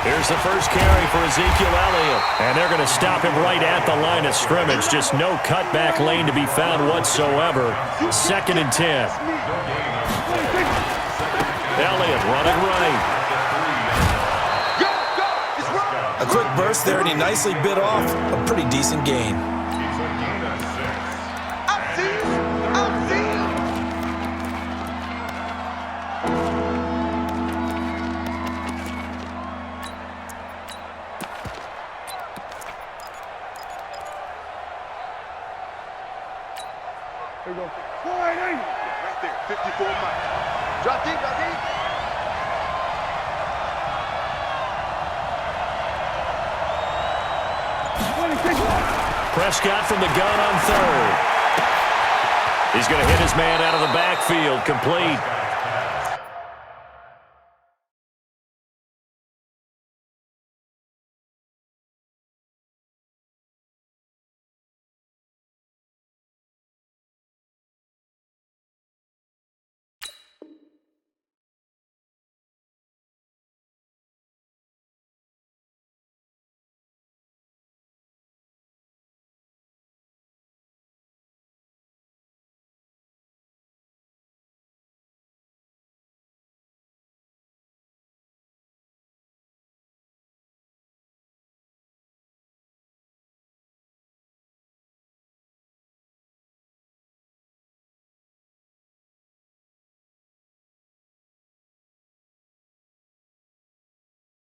Here's the first carry for Ezekiel Elliott. And they're going to stop him right at the line of scrimmage. Just no cutback lane to be found whatsoever. 2nd and 10. Elliott running right. A quick burst there, and he nicely bit off a pretty decent gain. There you go. Right there, 54 miles. Drop deep, drop deep. Prescott from the gun on 3rd. He's going to hit his man out of the backfield, complete.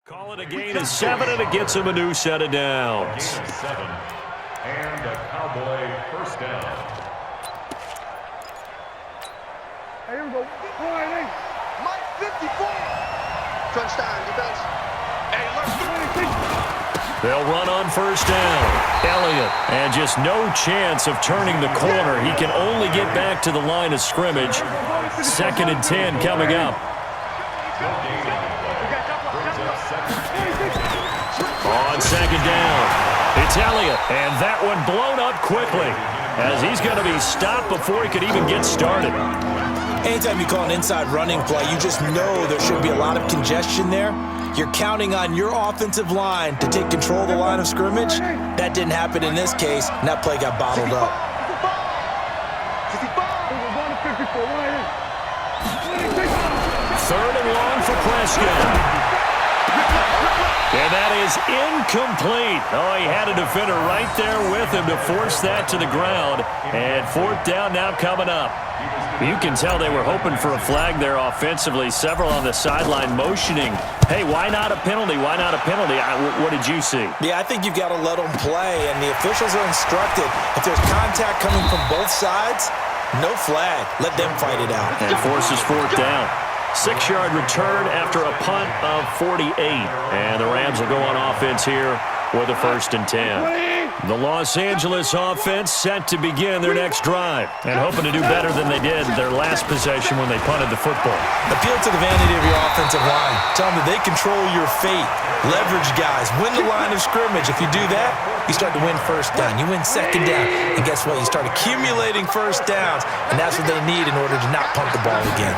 Call it a gain of 7, and it gets him a new set of downs. Gain of 7, and a Cowboy first down. Hey, here we go. Mike 54. Touchdown, defense. Hey, let's do it. They'll run on first down. Elliott, and just no chance of turning the corner. He can only get back to the line of scrimmage. 2nd and 10 coming up. On 2nd down, it's Elliott, and that one blown up quickly as he's going to be stopped before he could even get started. Anytime you call an inside running play, you just know there should be a lot of congestion there. You're counting on your offensive line to take control of the line of scrimmage. That didn't happen in this case, and that play got bottled up. 3rd and long for Prescott. And that is incomplete. Oh, he had a defender right there with him to force that to the ground. And 4th down now coming up. You can tell they were hoping for a flag there offensively. Several on the sideline motioning. Hey, why not a penalty? Why not a penalty? What did you see? Yeah, I think you've got to let them play, and the officials are instructed. If there's contact coming from both sides, no flag. Let them fight it out. And forces 4th down. 6-yard return after a punt of 48. And the Rams will go on offense here with a 1st and 10. The Los Angeles offense set to begin their next drive and hoping to do better than they did their last possession when they punted the football. Appeal to the vanity of your offensive line. Tell them that they control your fate. Leverage guys. Win the line of scrimmage. If you do that, you start to win 1st down. You win 2nd down. And guess what? You start accumulating 1st downs. And that's what they need in order to not punt the ball again.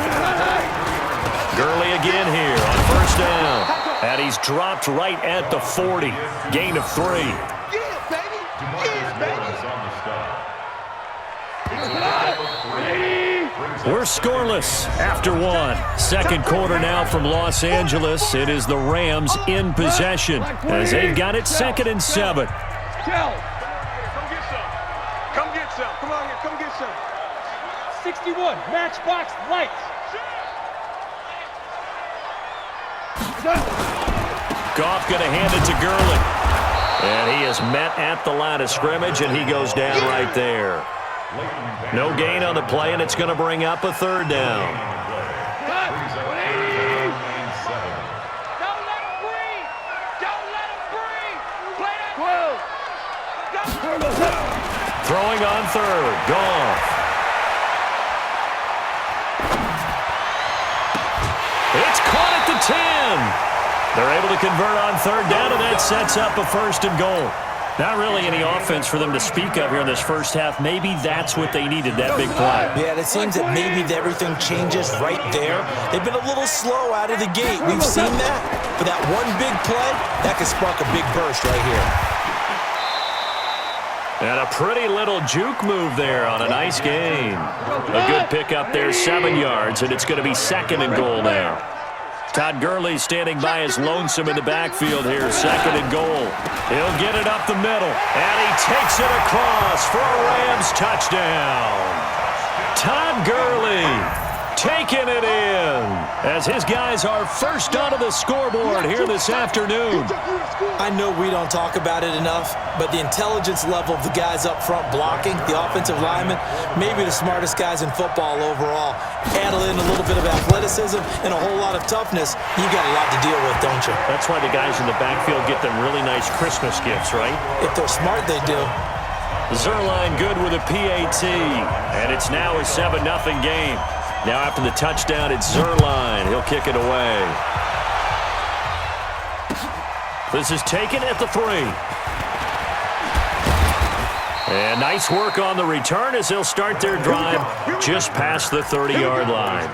Gurley again here on 1st down. And he's dropped right at the 40. Gain of 3. We're scoreless after 1. 2nd quarter now from Los Angeles. It is the Rams in possession as they've got it 2nd and 7. Come get some. Come get some. Come on here. Come get some. 61. Matchbox lights. Goff going to hand it to Gurley. And he is met at the line of scrimmage, and he goes down right there. No gain on the play, and it's going to bring up a 3rd down. Don't let him breathe. Don't let him breathe. Play that. Throwing on 3rd. Goff. It's caught at the 10. They're able to convert on 3rd down, and that sets up a 1st and goal. Not really any offense for them to speak of here in this first half. Maybe that's what they needed, that big play. Yeah, it seems that maybe everything changes right there. They've been a little slow out of the gate. We've seen that. But that one big play, that could spark a big burst right here. And a pretty little juke move there on a nice gain. A good pickup there, 7 yards, and it's going to be 2nd and goal now. Todd Gurley standing by his lonesome in the backfield here, 2nd and goal. He'll get it up the middle, and he takes it across for a Rams touchdown. Todd Gurley taking it in as his guys are first onto the scoreboard here this afternoon. I know we don't talk about it enough, but the intelligence level of the guys up front blocking, the offensive linemen, maybe the smartest guys in football overall. Add in a little bit of athleticism and a whole lot of toughness, you got a lot to deal with, don't you? That's why the guys in the backfield get them really nice Christmas gifts, right? If they're smart, they do. Zerline good with a PAT, and it's now a 7-0 game. Now after the touchdown, it's Zerline. He'll kick it away. This is taken at the 3. And nice work on the return as they'll start their drive just past the 30-yard line.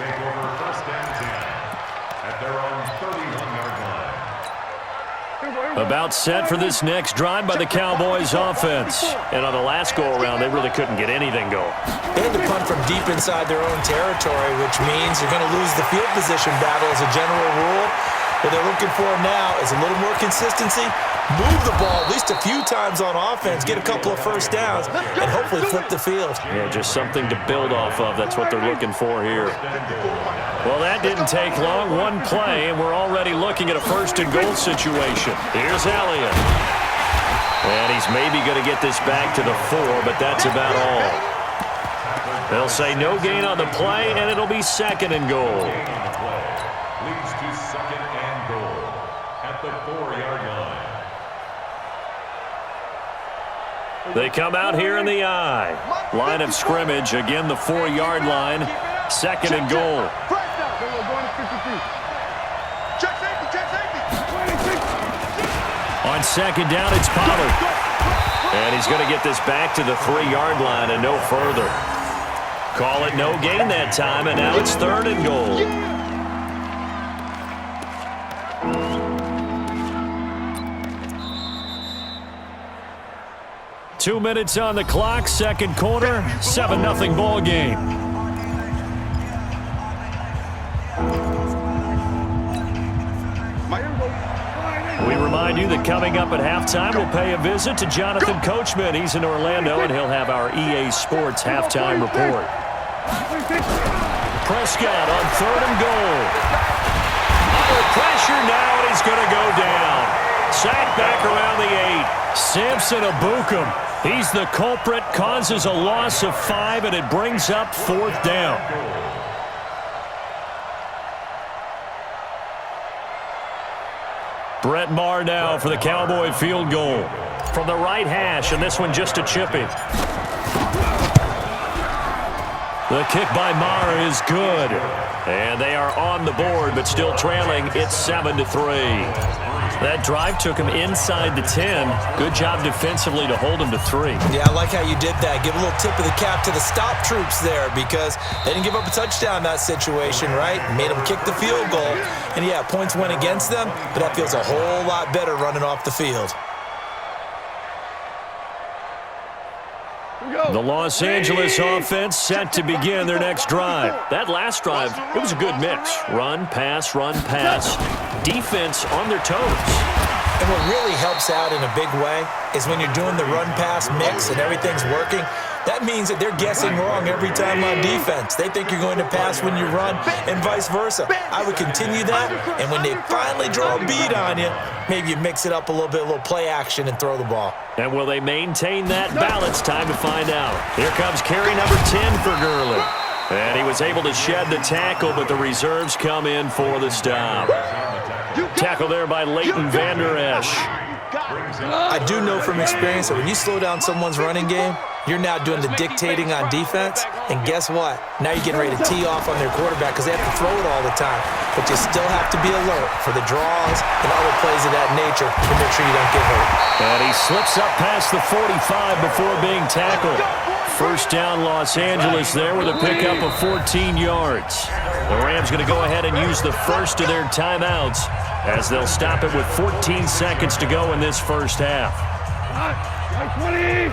About set for this next drive by the Cowboys offense. And on the last go-around, they really couldn't get anything going. They had to punt from deep inside their own territory, which means you're going to lose the field position battle as a general rule. What they're looking for now is a little more consistency, move the ball at least a few times on offense, get a couple of first downs, and hopefully flip the field. Yeah, just something to build off of. That's what they're looking for here. Well, that didn't take long. One play, and we're already looking at a 1st and goal situation. Here's Elliott. And he's maybe going to get this back to the 4, but that's about all. They'll say no gain on the play, and it'll be 2nd and goal. Leads to 2nd and goal at the 4-yard line. They come out here in the I. Line of scrimmage, again the 4-yard line, 2nd and goal. On 2nd down, it's Pollard. And he's going to get this back to the 3-yard line and no further. Call it no gain that time, and now it's 3rd and goal. Two minutes on the clock, 2nd quarter, 7-0 ball game. We remind you that coming up at halftime, we'll pay a visit to Jonathan Coachman. He's in Orlando, and he'll have our EA Sports halftime report. Prescott on 3rd and goal. Under pressure now, and he's going to go down. Sacked back around the 8. Samson Abukum. He's the culprit, causes a loss of 5, and it brings up 4th down. Brett Maher now for the Cowboy field goal. From the right hash, and this one just a chipping. The kick by Maher is good. And they are on the board, but still trailing. It's 7-3. That drive took him inside the 10. Good job defensively to hold him to 3. Yeah, I like how you did that. Give a little tip of the cap to the stop troops there because they didn't give up a touchdown in that situation, right? Made them kick the field goal. And, yeah, points went against them, but that feels a whole lot better running off the field. The Los Angeles offense set to begin their next drive. That last drive, it was a good mix. Run, pass, defense on their toes. And what really helps out in a big way is when you're doing the run-pass mix and everything's working, that means that they're guessing wrong every time on defense. They think you're going to pass when you run and vice versa. I would continue that, and when they finally draw a beat on you, maybe you mix it up a little bit, a little play action and throw the ball. And will they maintain that balance? Time to find out. Here comes carry number 10 for Gurley. And he was able to shed the tackle, but the reserves come in for the stop. Tackle there by Leighton Vander Esch. I do know from experience that when you slow down someone's running game, you're now doing the dictating on defense, and guess what? Now you're getting ready to tee off on their quarterback because they have to throw it all the time. But you still have to be alert for the draws and other plays of that nature to make sure you don't get hurt. And he slips up past the 45 before being tackled. First down, Los Angeles there with a pickup of 14 yards. The Rams going to go ahead and use the first of their timeouts as they'll stop it with 14 seconds to go in this first half. 20.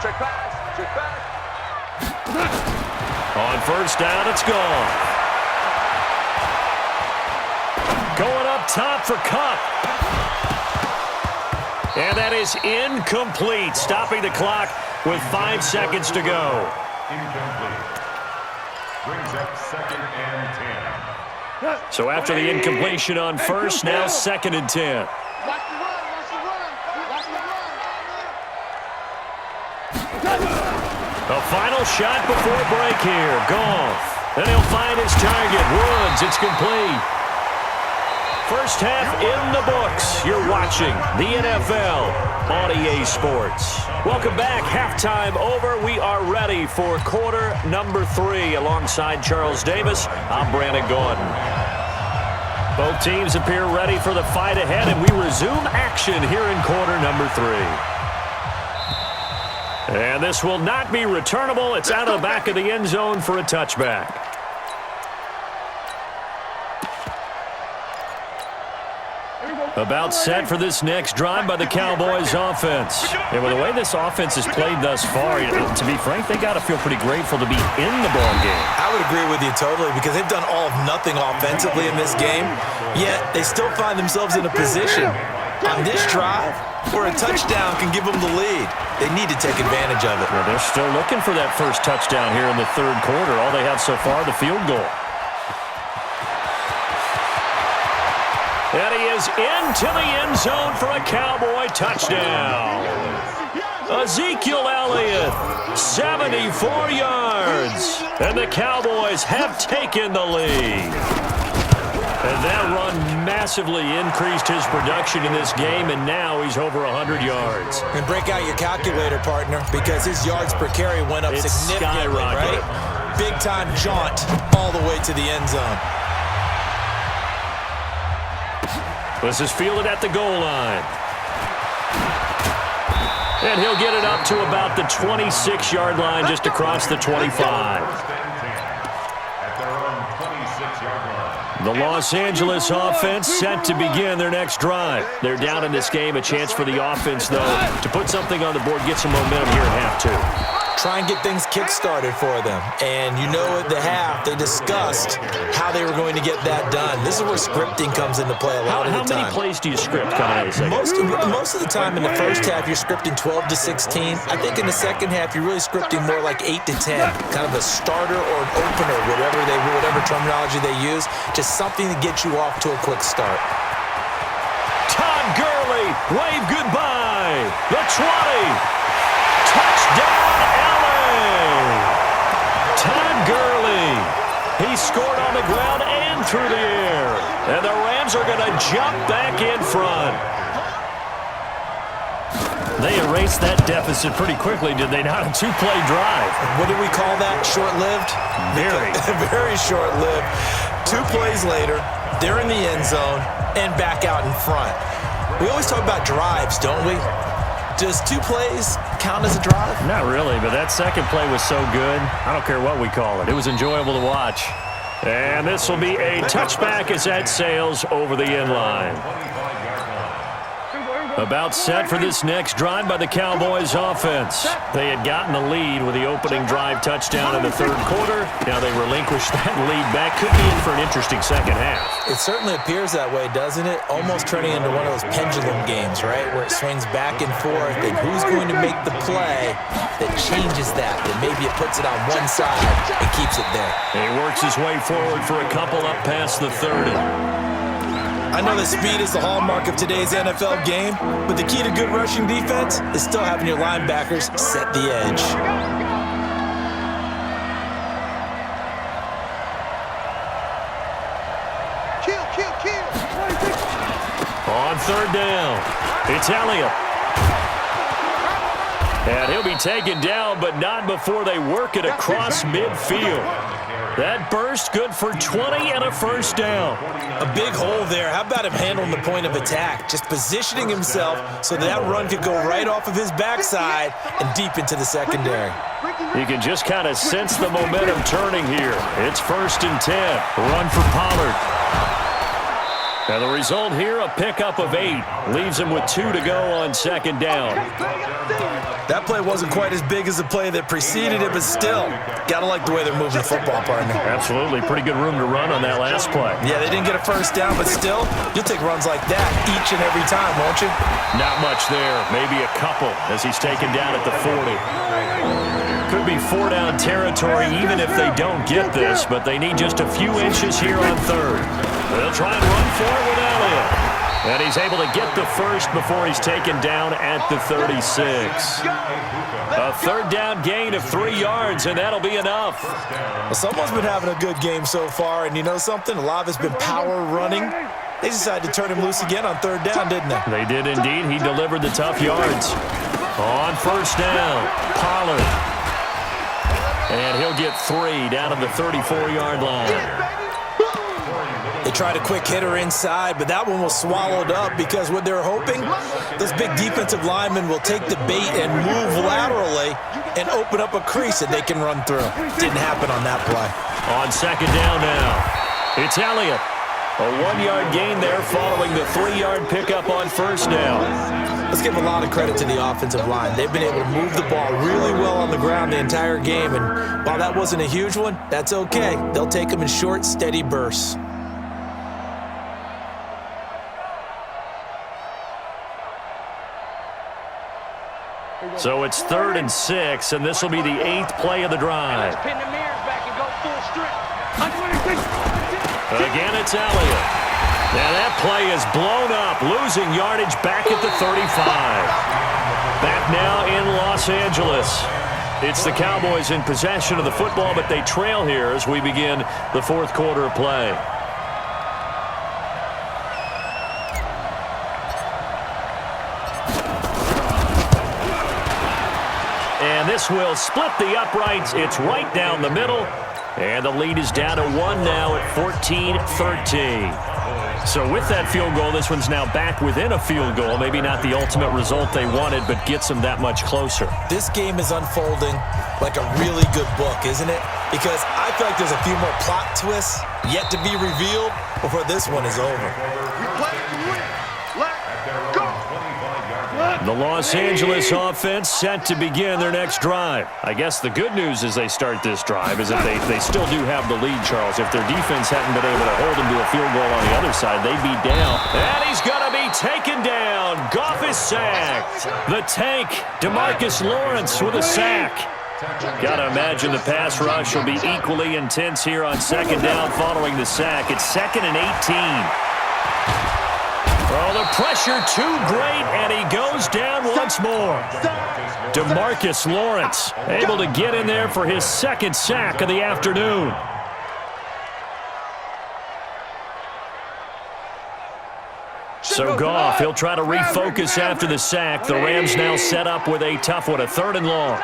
Check pass. On first down, it's gone. Going up top for Cup. And that is incomplete, stopping the clock with 5 seconds to go. Incomplete. Brings up 2nd and 10. So after the incompletion on first, now 2nd and 10. The final shot before break here. Goff. Then he'll find his target. Woods. It's complete. First half in the books. You're watching the NFL on EA Sports. Welcome back. Halftime over. We are ready for quarter number 3. Alongside Charles Davis, I'm Brandon Gordon. Both teams appear ready for the fight ahead, and we resume action here in quarter number 3. And this will not be returnable. It's out of the back of the end zone for a touchback. About set for this next drive by the Cowboys offense. And with the way this offense has played thus far, to be frank, they got to feel pretty grateful to be in the ball game. I would agree with you totally because they've done all of nothing offensively in this game, yet they still find themselves in a position on this drive where a touchdown can give them the lead. They need to take advantage of it. Well, they're still looking for that first touchdown here in the third quarter. All they have so far, the field goal. And he is into the end zone for a Cowboy touchdown. Ezekiel Elliott, 74 yards. And the Cowboys have taken the lead. And that run massively increased his production in this game, and now he's over 100 yards. And break out your calculator, partner, because his yards per carry went up significantly, right? Big-time jaunt all the way to the end zone. This is fielded at the goal line. And he'll get it up to about the 26-yard line, just across the 25. The Los Angeles offense set to begin their next drive. They're down in this game. A chance for the offense, though, to put something on the board, get some momentum here at half 2. Try and get things kick-started for them. And you know at the half, they discussed how they were going to get that done. This is where scripting comes into play a lot of the time. How many plays do you script coming out of the second? Most of the time in the first half, you're scripting 12 to 16. I think in the second half, you're really scripting more like 8 to 10. Kind of a starter or an opener, whatever terminology they use. Just something to get you off to a quick start. Todd Gurley, wave goodbye. The 20. Touchdown, LA! Todd Gurley. He scored on the ground and through the air. And the Rams are going to jump back in front. They erased that deficit pretty quickly, did they not? A 2-play drive. What did we call that? Short-lived? Very. Very short-lived. 2 plays later, they're in the end zone and back out in front. We always talk about drives, don't we? Does 2 plays count as a drive? Not really, but that second play was so good. I don't care what we call it. It was enjoyable to watch. And this will be a touchback as that sails over the end line. About set for this next drive by the Cowboys offense. They had gotten the lead with the opening drive touchdown in the third quarter. Now they relinquished that lead back. Could be in for an interesting second half. It certainly appears that way, doesn't it? Almost turning into one of those pendulum games, right? Where it swings back and forth, and who's going to make the play that changes that maybe it puts it on one side and keeps it there. He works his way forward for a couple up past the 30. I know that speed is the hallmark of today's NFL game, but the key to good rushing defense is still having your linebackers set the edge. On third down, it's Elliott. And he'll be taken down, but not before they work it across midfield. That burst good for 20 and a first down. A big hole there. How about him handling the point of attack? Just positioning himself so that run could go right off of his backside and deep into the secondary. You can just kind of sense the momentum turning here. It's 1st and 10. Run for Pollard. And the result here, a pickup of 8. Leaves him with 2 to go on 2nd down. That play wasn't quite as big as the play that preceded it, but still, got to like the way they're moving the football, partner. Absolutely. Pretty good room to run on that last play. Yeah, they didn't get a first down, but still, you'll take runs like that each and every time, won't you? Not much there. Maybe a couple as he's taken down at the 40. Could be 4-down territory even if they don't get this, but they need just a few inches here on 3rd. They'll try and run for it with Elliott. And he's able to get the first before he's taken down at the 36. A 3rd down gain of 3 yards, and that'll be enough. Well, someone's been having a good game so far, and you know something? A lot of it's been power running. They decided to turn him loose again on 3rd down, didn't they? They did indeed. He delivered the tough yards. On 1st down, Pollard. And he'll get 3 down at the 34-yard line. They tried a quick hitter inside, but that one was swallowed up because what they're hoping, those big defensive linemen will take the bait and move laterally and open up a crease that they can run through. Didn't happen on that play. On 2nd down now, it's Elliott. A 1-yard gain there following the 3-yard pickup on 1st down. Let's give a lot of credit to the offensive line. They've been able to move the ball really well on the ground the entire game, and while that wasn't a huge one, that's okay. They'll take them in short, steady bursts. So it's 3rd and 6, and this will be the 8th play of the drive. Again, it's Elliott. Now that play is blown up, losing yardage back at the 35. Back now in Los Angeles. It's the Cowboys in possession of the football, but they trail here as we begin the 4th quarter of play. And this will split the uprights. It's right down the middle. And the lead is down to 1 now at 14-13. So with that field goal, this one's now back within a field goal. Maybe not the ultimate result they wanted, but gets them that much closer. This game is unfolding like a really good book, isn't it? Because I feel like there's a few more plot twists yet to be revealed before this one is over. The Los Angeles offense set to begin their next drive. I guess the good news as they start this drive is that they still do have the lead, Charles. If their defense hadn't been able to hold them to a field goal on the other side, they'd be down. And he's going to be taken down. Goff is sacked. The tank, DeMarcus Lawrence with a sack. Got to imagine the pass rush will be equally intense here on 2nd down following the sack. It's 2nd and 18. Oh, the pressure too great, and he goes down once more. DeMarcus Lawrence able to get in there for his 2nd sack of the afternoon. So Goff, he'll try to refocus after the sack. The Rams now set up with a tough one, a 3rd and long.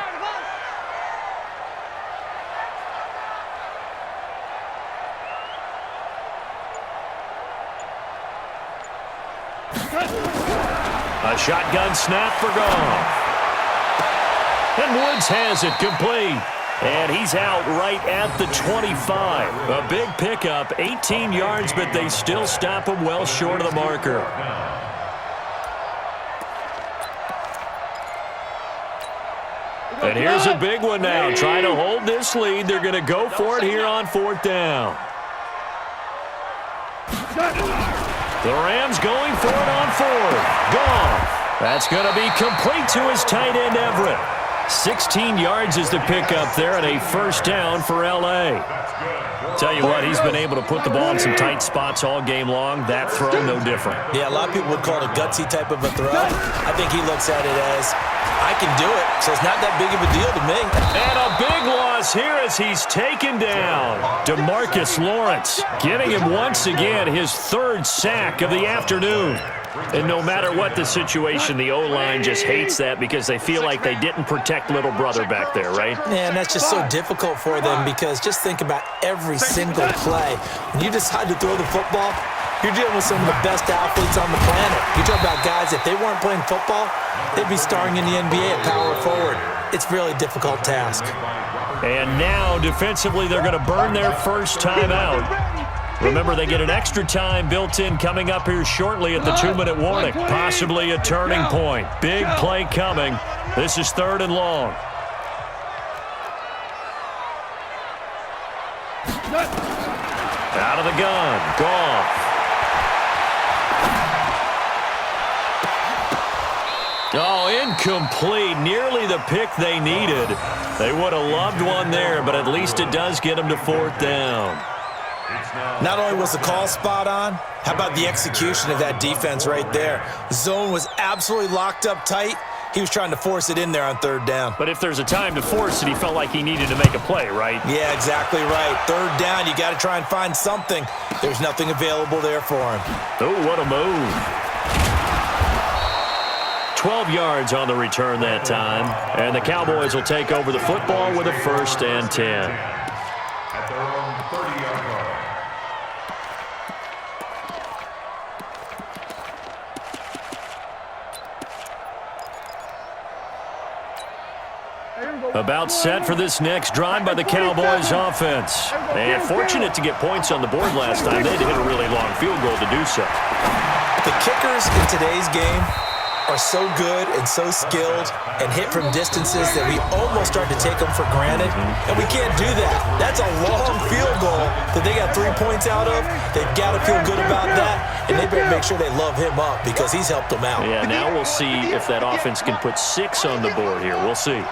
A shotgun snap for Goff. And Woods has it complete. And he's out right at the 25. A big pickup, 18 yards, but they still stop him well short of the marker. And here's a big one now. Trying to hold this lead. They're going to go for it here on 4th down. The Rams going for it on 4th. Goff. That's going to be complete to his tight end, Everett. 16 yards is the pickup there and a 1st down for L.A. Tell you what, he's been able to put the ball in some tight spots all game long. That throw, no different. Yeah, a lot of people would call it a gutsy type of a throw. I think he looks at it as, I can do it, so it's not that big of a deal to me. And a big loss here as he's taken down. DeMarcus Lawrence getting him once again his 3rd sack of the afternoon. And no matter what the situation, the O-line just hates that because they feel like they didn't protect little brother back there, right? Man, that's just so difficult for them because just think about every single play. When you decide to throw the football, you're dealing with some of the best athletes on the planet. You talk about guys, if they weren't playing football, they'd be starring in the NBA at power forward. It's a really difficult task. And now, defensively, they're going to burn their first time out. Remember, they get an extra time built in coming up here shortly at the 2-minute warning. Possibly a turning point. Big play coming. This is 3rd and long. Out of the gun. Goff. Oh, incomplete. Nearly the pick they needed. They would have loved one there, but at least it does get them to 4th down. Not only was the call spot on, how about the execution of that defense right there? Zone was absolutely locked up tight. He was trying to force it in there on 3rd down. But if there's a time to force it, he felt like he needed to make a play, right? Yeah, exactly right. 3rd down, you got to try and find something. There's nothing available there for him. Oh, what a move. 12 yards on the return that time. And the Cowboys will take over the football with a 1st and 10. At their own 30-yard line. About set for this next drive by the Cowboys offense. And fortunate to get points on the board last time. They had to hit a really long field goal to do so. The kickers in today's game are so good and so skilled and hit from distances that we almost start to take them for granted, and we can't do that. That's a long field goal that they got 3 points out of. They've got to feel good about that, and they better make sure they love him up because he's helped them out. Yeah, now we'll see if that offense can put 6 on the board here. We'll see.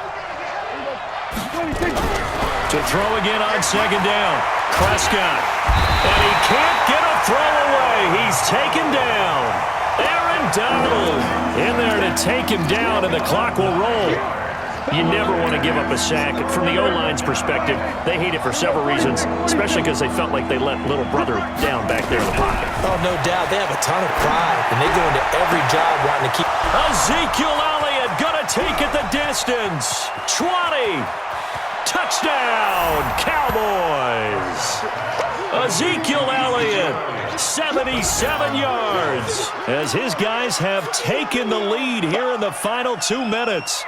To throw again on 2nd down. Prescott. And he can't get a throw away. He's taken down. Aaron Donald in there to take him down, and the clock will roll. You never want to give up a sack. From the O-line's perspective, they hate it for several reasons, especially because they felt like they let little brother down back there in the pocket. Oh, no doubt. They have a ton of pride, and they go into every job wanting to keep. Ezekiel Elliott going to take it the distance. 20. Touchdown, Cowboys. Ezekiel Elliott, 77 yards, as his guys have taken the lead here in the final 2 minutes.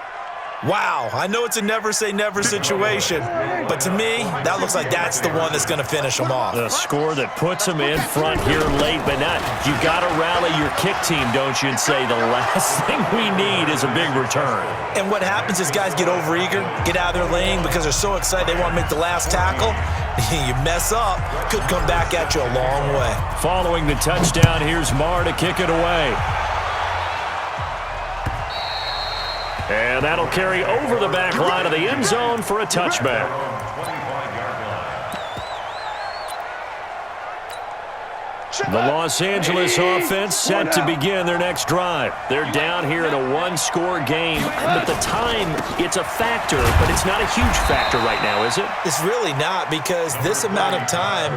Wow, I know it's a never-say-never situation, but to me, that looks like that's the one that's going to finish them off. The score that puts them in front here late, but not. You got to rally your kick team, don't you, and say the last thing we need is a big return. And what happens is guys get overeager, get out of their lane because they're so excited they want to make the last tackle. You mess up, could come back at you a long way. Following the touchdown, here's Marr to kick it away. And that'll carry over the back line of the end zone for a touchback. The Los Angeles offense set to begin their next drive. They're down here in a one-score game. But the time, it's a factor, but it's not a huge factor right now, is it? It's really not, because this amount of time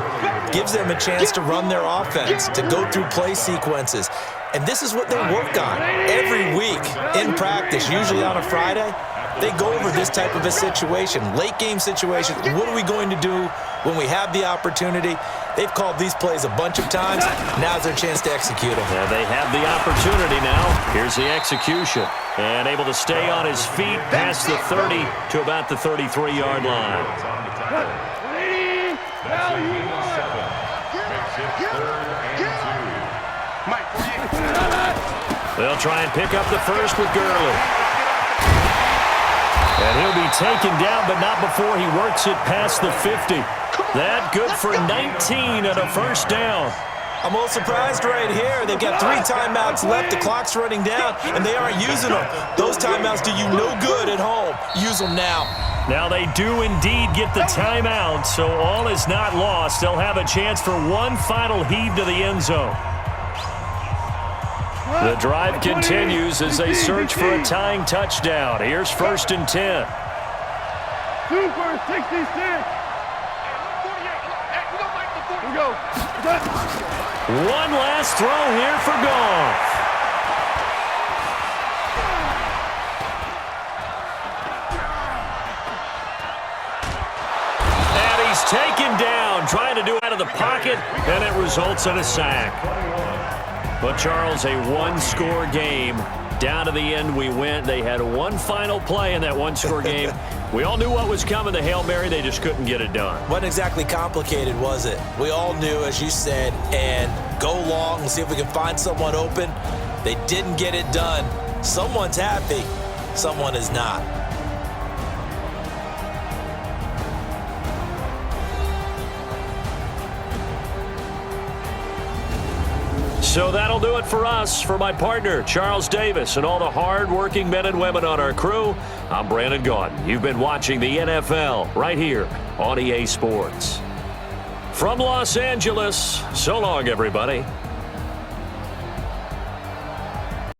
gives them a chance to run their offense, to go through play sequences. And this is what they work on every week in practice, usually on a Friday. They go over this type of a situation, late game situation. What are we going to do when we have the opportunity? They've called these plays a bunch of times. Now's their chance to execute them. Yeah, they have the opportunity now. Here's the execution. And able to stay on his feet past the 30 to about the 33-yard line. They'll try and pick up the first with Gurley. And he'll be taken down, but not before he works it past the 50. That good for 19 and a first down. I'm a little surprised right here. They've got 3 timeouts left. The clock's running down, and they aren't using them. Those timeouts do you no good at home. Use them now. Now they do indeed get the timeout, so all is not lost. They'll have a chance for one final heave to the end zone. The drive continues as they search for a tying touchdown. Here's 1st and 10. Super 66. One last throw here for Goff. he's taken down, trying to do out of the pocket, and it results in a sack. But, Charles, a one-score game. Down to the end we went. They had one final play in that one-score game. We all knew what was coming, the Hail Mary. They just couldn't get it done. Wasn't exactly complicated, was it? We all knew, as you said, and go long and see if we can find someone open. They didn't get it done. Someone's happy. Someone is not. So that'll do it for us. For my partner, Charles Davis, and all the hard-working men and women on our crew, I'm Brandon Gaudin. You've been watching the NFL right here on EA Sports. From Los Angeles, so long, everybody.